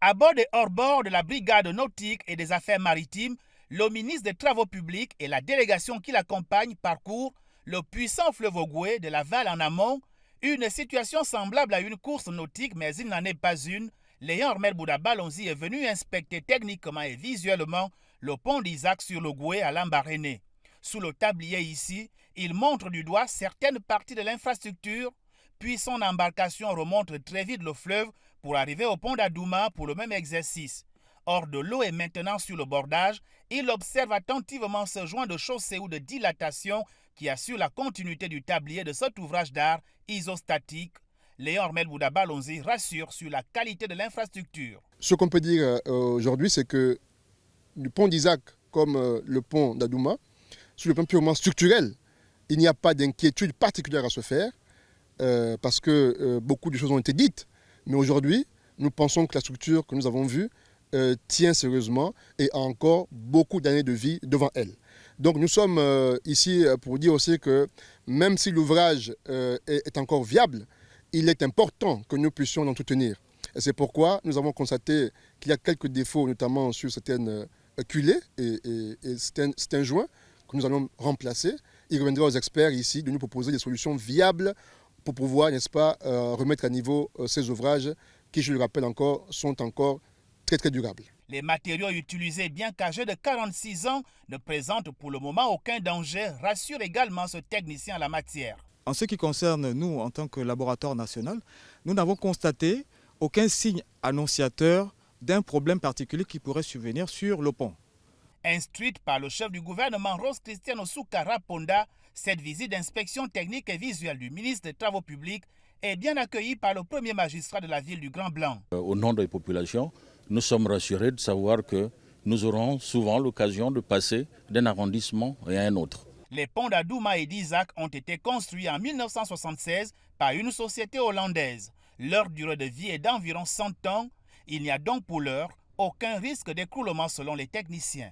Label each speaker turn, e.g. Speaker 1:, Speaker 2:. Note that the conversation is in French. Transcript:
Speaker 1: À bord et hors bord de la brigade nautique et des affaires maritimes, le ministre des Travaux publics et la délégation qui l'accompagne parcourent le puissant fleuve Ogooué de l'aval en amont, une situation semblable à une course nautique, mais il n'en est pas une. Léon Armel Bouddha Ballonzi est venu inspecter techniquement et visuellement le pont d'Isaac sur l'Ogooué à Lambaréné. Sous le tablier ici, il montre du doigt certaines parties de l'infrastructure, puis son embarcation remonte très vite le fleuve pour arriver au pont d'Adouma pour le même exercice. Hors de l'eau et maintenant sur le bordage, il observe attentivement ce joint de chaussée ou de dilatation qui assure la continuité du tablier de cet ouvrage d'art isostatique. Léon Armel Bouddha Ballonzi rassure sur la qualité de l'infrastructure.
Speaker 2: Ce qu'on peut dire aujourd'hui, c'est que le pont d'Isaac comme le pont d'Adouma, sur le plan purement structurel, il n'y a pas d'inquiétude particulière à se faire parce que beaucoup de choses ont été dites. Mais aujourd'hui, nous pensons que la structure que nous avons vue tient sérieusement et a encore beaucoup d'années de vie devant elle. Donc nous sommes ici pour dire aussi que même si l'ouvrage est encore viable, il est important que nous puissions l'entretenir. Et c'est pourquoi nous avons constaté qu'il y a quelques défauts, notamment sur certaines culées et certains joints que nous allons remplacer. Il reviendra aux experts ici de nous proposer des solutions viables pour pouvoir, n'est-ce pas, remettre à niveau ces ouvrages qui, je le rappelle encore, sont encore très durables.
Speaker 1: Les matériaux utilisés, bien qu'âgés de 46 ans, ne présentent pour le moment aucun danger, rassure également ce technicien en la matière.
Speaker 3: En ce qui concerne nous, en tant que laboratoire national, nous n'avons constaté aucun signe annonciateur d'un problème particulier qui pourrait survenir sur le pont.
Speaker 1: Instruite par le chef du gouvernement Rose Christiane Osuka Raponda, cette visite d'inspection technique et visuelle du ministre des Travaux publics est bien accueillie par le premier magistrat de la ville du Grand Blanc.
Speaker 4: Au nom des populations, nous sommes rassurés de savoir que nous aurons souvent l'occasion de passer d'un arrondissement à un autre.
Speaker 1: Les ponts d'Adouma et d'Isaac ont été construits en 1976 par une société hollandaise. Leur durée de vie est d'environ 100 ans. Il n'y a donc pour l'heure aucun risque d'écroulement selon les techniciens.